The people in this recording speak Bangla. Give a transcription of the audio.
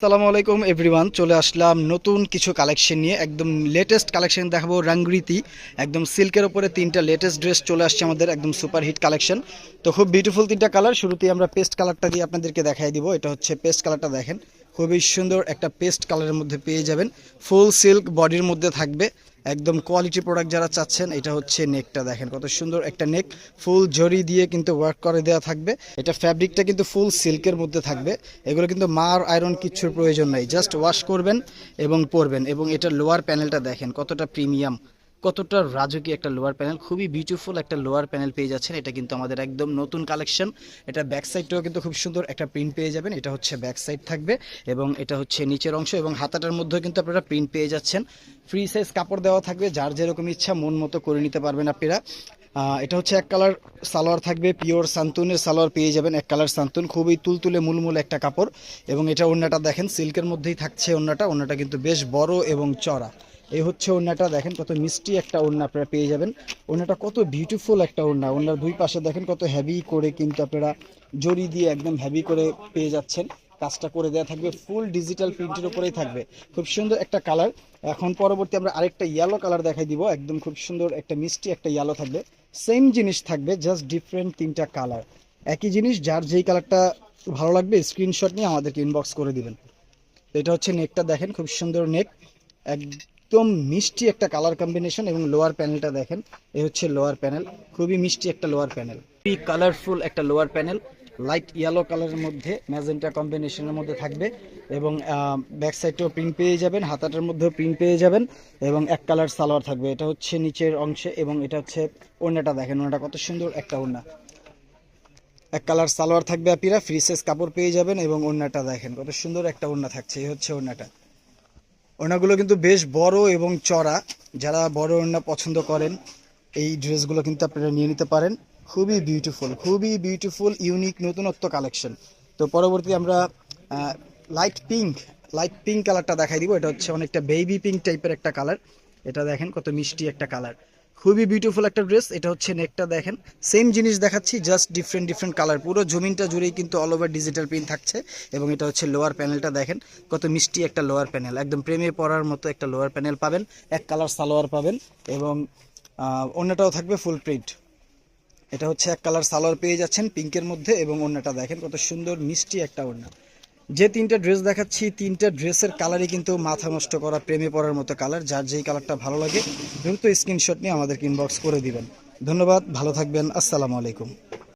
আসসালামু আলাইকুম এভরিওয়ান, চলে আসলাম নতুন কিছু কালেকশন নিয়ে। একদম লেটেস্ট কালেকশন দেখাবো। রাঙ্গরিতি একদম সিল্কের উপরে তিনটা লেটেস্ট ড্রেস চলে আসছে আমাদের, একদম সুপার হিট কালেকশন। তো খুব বিউটিফুল তিনটা কালার। শুরুতেই আমরা পেস্ট কালারটা দিয়ে আপনাদেরকে দেখাই দিব। এটা হচ্ছে পেস্ট কালারটা, দেখেন খুবই সুন্দর একটা পেস্ট কালারের মধ্যে পেয়ে যাবেন। ফুল সিল্ক বডির মধ্যে থাকবে, একদম কোয়ালিটি প্রোডাক্ট যারা চাচ্ছেন। এটা হচ্ছে নেকটা, দেখেন কত সুন্দর একটা নেক, ফুল জরি দিয়ে কিন্তু ওয়ার্ক করে দেওয়া থাকবে। এটা ফ্যাব্রিকটা কিন্তু ফুল সিল্কের মধ্যে থাকবে। এগুলো কিন্তু মার আয়রন কিচ্ছুর প্রয়োজন নাই, জাস্ট ওয়াশ করবেন এবং পরবেন। এবং এটা লোয়ার প্যানেলটা দেখেন কতটা প্রিমিয়াম, কতটা রাজকীয় একটা লোয়ার প্যানেল, খুবই বিউটিফুল একটা লোয়ার প্যানেল পেয়ে যাচ্ছেন। এটা কিন্তু আমাদের একদম নতুন কালেকশন। এটা ব্যাক সাইডটাও কিন্তু খুব সুন্দর একটা প্রিন্ট পেয়ে যাবেন। এটা হচ্ছে ব্যাক সাইড থাকবে এবং এটা হচ্ছে নিচের অংশ, এবং হাতাটার মধ্যেও কিন্তু আপনারা প্রিন্ট পেয়ে যাচ্ছেন। ফ্রি সাইজ কাপড় দেওয়া থাকবে, যার যেরকম ইচ্ছা মন মতো করে নিতে পারবেন আপনারা। এটা হচ্ছে এক কালার সালোয়ার থাকবে, পিওর সান্তুনের সালোয়ার পেয়ে যাবেন। এক কালার সান্তুন, খুবই তুলতুলে মুলমুল একটা কাপড়। এবং এটা ওড়নাটা দেখেন সিল্কের মধ্যেই থাকছে। ওড়নাটা কিন্তু বেশ বড় এবং চড়া। এই হচ্ছে ওড়নাটা, দেখেন কত মিষ্টি একটা ওড়না আপনারা পেয়ে যাবেন। ওড়নাটা কত বিউটিফুল একটা ওড়না। ওড়নার দুই পাশে দেখেন কত হেভি করে কিন্তু আপনারা জড়ি দিয়ে একদম হেভি করে পেয়ে যাচ্ছেন। কাজটা করে দেওয়া থাকবে, ফুল ডিজিটাল প্রিন্টের উপরেই থাকবে। খুব সুন্দর একটা কালার। এখন পরবর্তী আমরা আরেকটা ইয়েলো কালার দেখাই দিব। একদম খুব সুন্দর একটা মিষ্টি একটা ইয়েলো থাকবে। সেম জিনিস থাকবে, জাস্ট ডিফারেন্ট তিনটা কালার। একই জিনিস, যার যেই কালারটা ভালো লাগবে স্ক্রিনশট নিয়ে আমাদেরকে ইনবক্স করে দিবেন। তো এটা হচ্ছে নেকটা, দেখেন খুব সুন্দর নেক, একদম মিষ্টি একটা কালার কম্বিনেশন। এবং লোয়ার প্যানেলটা দেখেন, এই হচ্ছে লোয়ার প্যানেল, খুবই মিষ্টি একটা লোয়ার প্যানেল, খুবই কালারফুল একটা লোয়ার প্যানেল। লাইট ইয়েলো কালারের মধ্যে ম্যাজেন্টা কম্বিনেশনের মধ্যে থাকবে। এবং ব্যাক সাইডটাও প্রিন্ট পেয়ে যাবেন, হাতাটার মধ্যেও প্রিন্ট পেয়ে যাবেন। এবং এক কালার সালোয়ার থাকবে, এটা হচ্ছে নিচের অংশে। এবং এটা হচ্ছে ওড়নাটা, দেখেন ওড়নাটা কত সুন্দর একটা ওড়না। এক কালার সালোয়ার থাকবে, আপনারা ফ্রি সাইজ কাপড় পেয়ে যাবেন। এবং ওড়নাটা দেখেন কত সুন্দর একটা ওড়না থাকছে, এই হচ্ছে ওড়নাটা। ওড়নাগুলো কিন্তু বেশ বড় এবং চড়া। যারা বড় ওড়না পছন্দ করেন এই ড্রেসগুলো কিন্তু আপনারা নিয়ে নিতে পারেন। খুবই বিউটিফুল, খুবই বিউটিফুল, ইউনিক নতুনত্ব কালেকশন। তো পরবর্তী আমরা লাইট পিঙ্ক লাইট পিঙ্ক কালারটা দেখাই দিব। এটা হচ্ছে অনেকটা বেবি পিঙ্ক টাইপের একটা কালার। এটা দেখেন কত মিষ্টি একটা কালার, খুবই বিউটিফুল একটা ড্রেস। এটা হচ্ছে নেকটা, দেখেন সেম জিনিস দেখাচ্ছি, জাস্ট ডিফারেন্ট ডিফারেন্ট কালার। পুরো জমিনটা জুড়েই কিন্তু অল ওভার ডিজিটাল প্রিন্ট থাকছে। এবং এটা হচ্ছে লোয়ার প্যানেলটা, দেখেন কত মিষ্টি একটা লোয়ার প্যানেল, একদম প্রেমে পড়ার মতো একটা লোয়ার প্যানেল পাবেন। এক কালার সালোয়ার পাবেন এবং ওড়নাটাও থাকবে ফুল প্রিন্ট। এটা হচ্ছে এক কালার সালোয়ার পেয়ে যাচ্ছেন পিঙ্কের মধ্যে। এবং ওড়নাটা দেখেন কত সুন্দর মিষ্টি একটা ওড়না। যে তিনটা ড্রেস দেখাচ্ছি, তিনটা ড্রেসের কালারই কিন্তু মাথা নষ্ট করা, প্রেমে পড়ার মতো কালার। যার যেই কালারটা ভালো লাগে দ্রুত স্ক্রিনশট নিয়ে আমাদেরকে ইনবক্স করে দিবেন। ধন্যবাদ, ভালো থাকবেন, আসসালামু আলাইকুম।